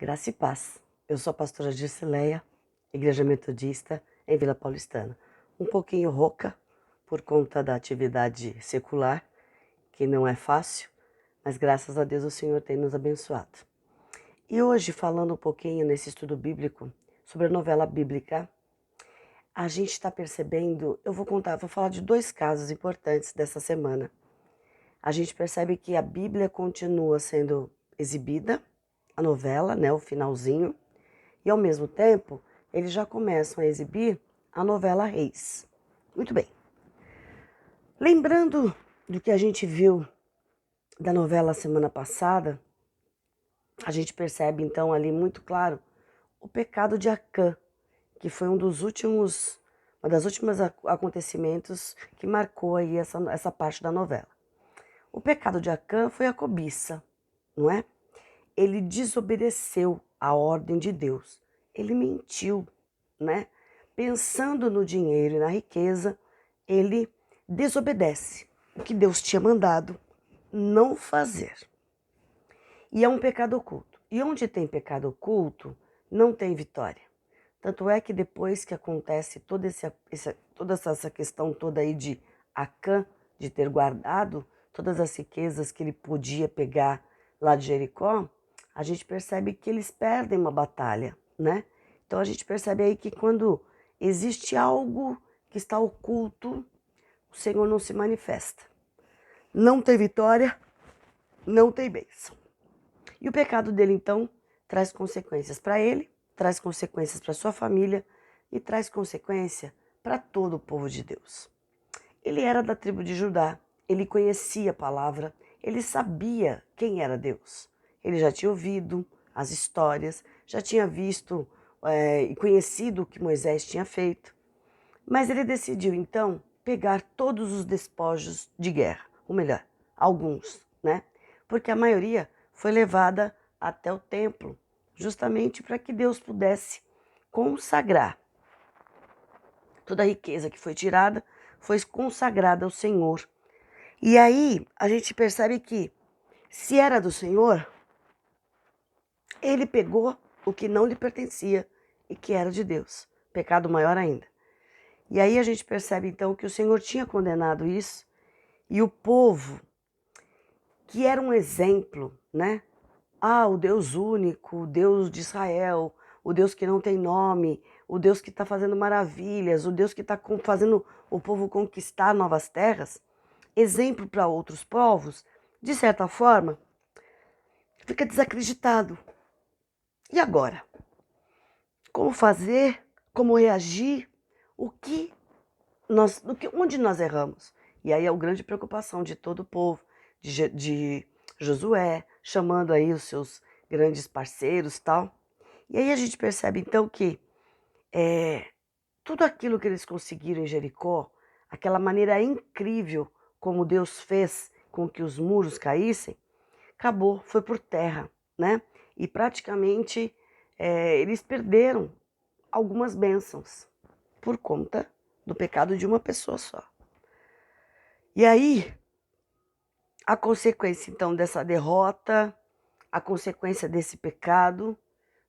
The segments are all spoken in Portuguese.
Graça e paz. Eu sou a pastora Dircileia, Igreja Metodista em Vila Paulistana. Um pouquinho rouca por conta da atividade secular, que não é fácil, mas graças a Deus o Senhor tem nos abençoado. E hoje, falando um pouquinho nesse estudo bíblico sobre a novela bíblica, a gente está percebendo, vou falar de dois casos importantes dessa semana. A gente percebe que a Bíblia continua sendo exibida, a novela, né, o finalzinho, e ao mesmo tempo eles já começam a exibir a novela Reis. Muito bem. Lembrando do que a gente viu da novela semana passada, a gente percebe então ali muito claro o pecado de Acã, que foi uma das últimos acontecimentos que marcou aí essa parte da novela. O pecado de Acã foi a cobiça, não é? Ele desobedeceu a ordem de Deus. Ele mentiu, né? Pensando no dinheiro e na riqueza, ele desobedece o que Deus tinha mandado não fazer. E é um pecado oculto. E onde tem pecado oculto, não tem vitória. Tanto é que depois que acontece toda essa questão toda aí de Acã, de ter guardado todas as riquezas que ele podia pegar lá de Jericó, a gente percebe que eles perdem uma batalha, né? Então a gente percebe aí que quando existe algo que está oculto, o Senhor não se manifesta. Não tem vitória, não tem bênção. E o pecado dele, então, traz consequências para ele, traz consequências para sua família e traz consequência para todo o povo de Deus. Ele era da tribo de Judá, ele conhecia a palavra, ele sabia quem era Deus. Ele já tinha ouvido as histórias, já tinha visto e conhecido o que Moisés tinha feito. Mas ele decidiu, então, pegar todos os despojos de guerra, ou melhor, alguns, né? Porque a maioria foi levada até o templo, justamente para que Deus pudesse consagrar. Toda a riqueza que foi tirada foi consagrada ao Senhor. E aí a gente percebe que, se era do Senhor, ele pegou o que não lhe pertencia e que era de Deus. Pecado maior ainda. E aí a gente percebe então que o Senhor tinha condenado isso e o povo, que era um exemplo, né? Ah, o Deus único, o Deus de Israel, o Deus que não tem nome, o Deus que está fazendo maravilhas, o Deus que está fazendo o povo conquistar novas terras, exemplo para outros povos, de certa forma, fica desacreditado. E agora? Como fazer? Como reagir? Onde nós erramos? E aí é a grande preocupação de todo o povo, de Josué, chamando aí os seus grandes parceiros e tal. E aí a gente percebe então que tudo aquilo que eles conseguiram em Jericó, aquela maneira incrível como Deus fez com que os muros caíssem, acabou, foi por terra, né? E praticamente eles perderam algumas bênçãos por conta do pecado de uma pessoa só. E aí, a consequência então dessa derrota, a consequência desse pecado,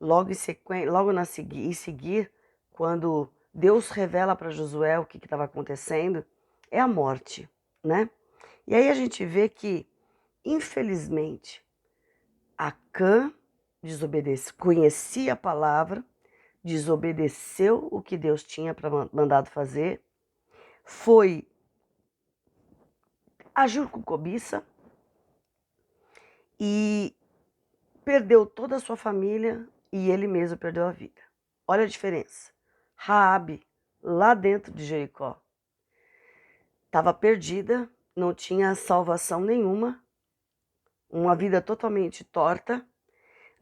logo em seguir, quando Deus revela para Josué o que estava acontecendo, é a morte, né? E aí a gente vê que, infelizmente, Acã desobedeceu, conhecia a palavra, desobedeceu o que Deus tinha mandado fazer, agiu com cobiça e perdeu toda a sua família e ele mesmo perdeu a vida. Olha a diferença. Raabe, lá dentro de Jericó, estava perdida, não tinha salvação nenhuma, uma vida totalmente torta.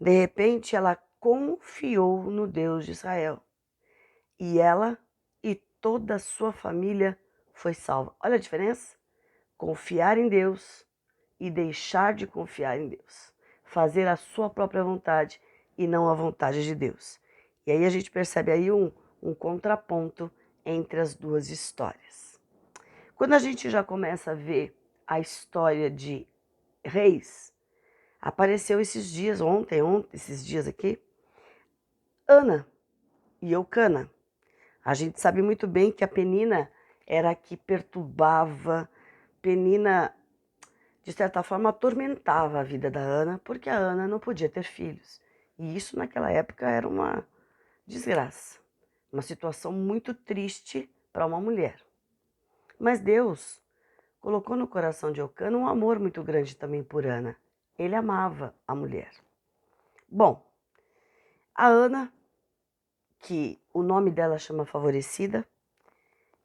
De repente, ela confiou no Deus de Israel. E ela e toda a sua família foi salva. Olha a diferença? Confiar em Deus e deixar de confiar em Deus. Fazer a sua própria vontade e não a vontade de Deus. E aí a gente percebe aí um contraponto entre as duas histórias. Quando a gente já começa a ver a história de Reis, Apareceu esses dias, ontem, esses dias aqui, Ana e Eucana. A gente sabe muito bem que a Penina era a que perturbava, Penina, de certa forma, atormentava a vida da Ana, porque a Ana não podia ter filhos. E isso naquela época era uma desgraça, uma situação muito triste para uma mulher. Mas Deus colocou no coração de Eucana um amor muito grande também por Ana. Ele amava a mulher. Bom, a Ana, que o nome dela chama Favorecida,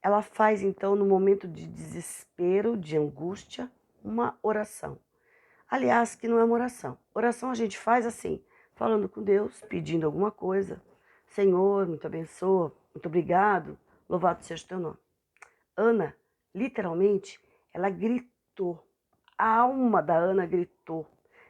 ela faz então, no momento de desespero, de angústia, uma oração. Aliás, que não é uma oração. Oração a gente faz assim, falando com Deus, pedindo alguma coisa. Senhor, muito abençoa, muito obrigado, louvado seja o teu nome. Ana, literalmente, ela gritou. A alma da Ana gritou.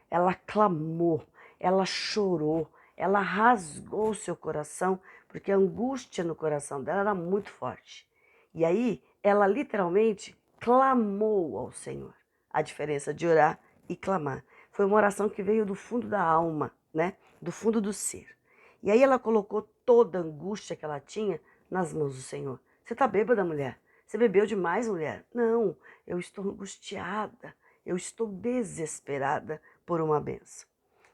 Ela clamou, ela chorou, ela rasgou o seu coração, porque a angústia no coração dela era muito forte. E aí, ela literalmente clamou ao Senhor. A diferença de orar e clamar. Foi uma oração que veio do fundo da alma, né? Do fundo do ser. E aí ela colocou toda a angústia que ela tinha nas mãos do Senhor. Você está bêbada, mulher? Você bebeu demais, mulher? Não, eu estou angustiada, eu estou desesperada por uma benção.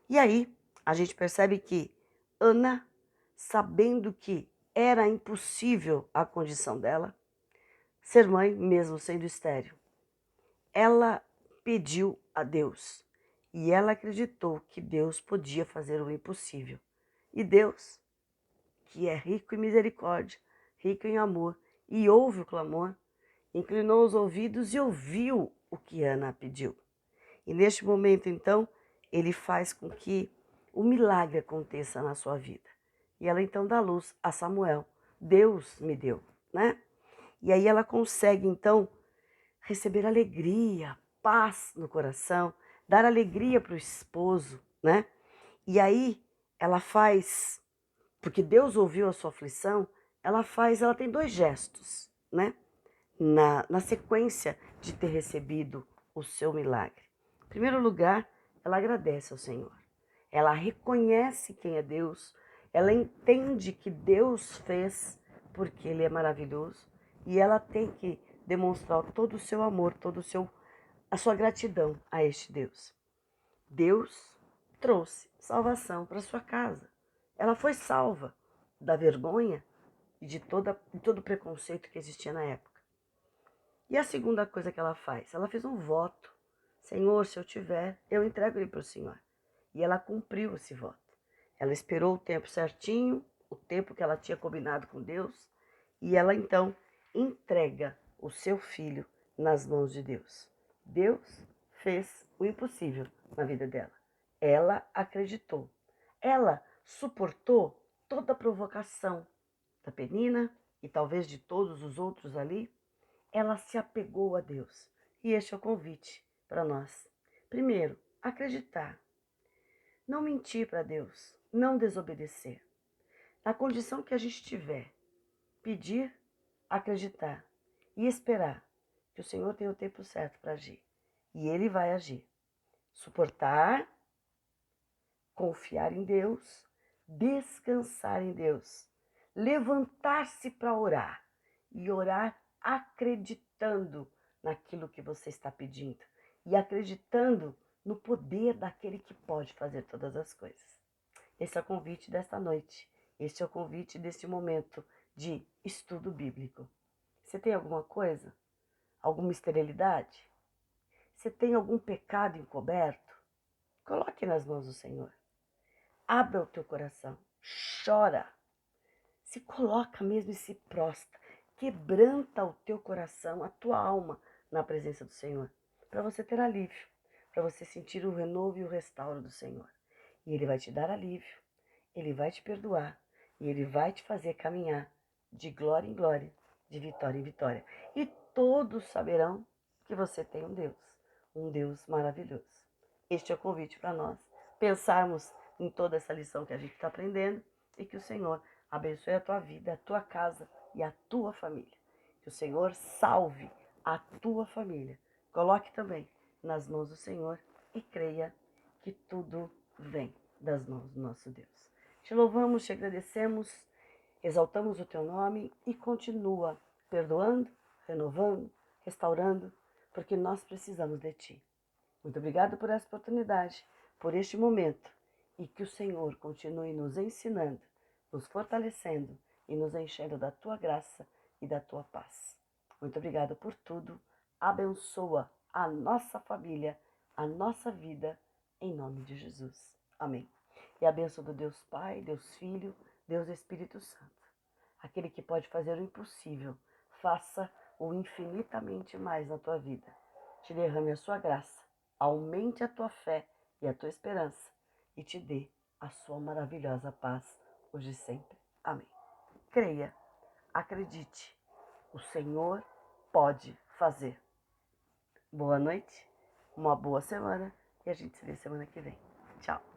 E aí a gente percebe que Ana, sabendo que era impossível a condição dela, ser mãe mesmo sendo estéril, ela pediu a Deus e ela acreditou que Deus podia fazer o impossível. E Deus, que é rico em misericórdia, rico em amor, e ouve o clamor, inclinou os ouvidos e ouviu o que Ana pediu. E neste momento, então, ele faz com que o milagre aconteça na sua vida. E ela então dá luz a Samuel. Deus me deu, né? E aí ela consegue, então, receber alegria, paz no coração, dar alegria para o esposo, né? E aí ela faz, porque Deus ouviu a sua aflição, ela tem dois gestos, né? Na sequência de ter recebido o seu milagre. Em primeiro lugar, ela agradece ao Senhor. Ela reconhece quem é Deus, ela entende que Deus fez porque Ele é maravilhoso e ela tem que demonstrar todo o seu amor, a sua gratidão a este Deus. Deus trouxe salvação para sua casa. Ela foi salva da vergonha e de todo o preconceito que existia na época. E a segunda coisa que ela faz? Ela fez um voto. Senhor, se eu tiver, eu entrego ele para o Senhor. E ela cumpriu esse voto. Ela esperou o tempo certinho, o tempo que ela tinha combinado com Deus, e ela então entrega o seu filho nas mãos de Deus. Deus fez o impossível na vida dela. Ela acreditou. Ela suportou toda a provocação da Penina e talvez de todos os outros ali. Ela se apegou a Deus. E este é o convite para nós. Primeiro, acreditar. Não mentir para Deus. Não desobedecer. Na condição que a gente tiver, pedir, acreditar e esperar que o Senhor tem o tempo certo para agir. E Ele vai agir. Suportar, confiar em Deus, descansar em Deus, levantar-se para orar e orar acreditando naquilo que você está pedindo e acreditando no poder daquele que pode fazer todas as coisas. Esse é o convite desta noite. Este é o convite deste momento de estudo bíblico. Você tem alguma coisa? Alguma esterilidade? Você tem algum pecado encoberto? Coloque nas mãos do Senhor. Abra o teu coração. Chora. Se coloca mesmo e se prostra. Quebranta o teu coração, a tua alma na presença do Senhor. Para você ter alívio. Para você sentir o renovo e o restauro do Senhor. E Ele vai te dar alívio. Ele vai te perdoar. E Ele vai te fazer caminhar de glória em glória, de vitória em vitória. E todos saberão que você tem um Deus maravilhoso. Este é o convite para nós pensarmos em toda essa lição que a gente está aprendendo e que o Senhor abençoe a tua vida, a tua casa e a tua família. Que o Senhor salve a tua família. Coloque também nas mãos do Senhor e creia que tudo vem das mãos do nosso Deus. Te louvamos, te agradecemos, exaltamos o teu nome e continua perdoando, renovando, restaurando, porque nós precisamos de ti. Muito obrigado por essa oportunidade, por este momento, e que o Senhor continue nos ensinando, nos fortalecendo e nos enchendo da tua graça e da tua paz. Muito obrigado por tudo. Abençoa a nossa família, a nossa vida, em nome de Jesus. Amém. E a bênção do Deus Pai, Deus Filho, Deus Espírito Santo, aquele que pode fazer o impossível, faça o infinitamente mais na tua vida. Te derrame a sua graça, aumente a tua fé e a tua esperança e te dê a sua maravilhosa paz hoje e sempre. Amém. Creia, acredite, o Senhor pode fazer. Boa noite, uma boa semana e a gente se vê semana que vem. Tchau.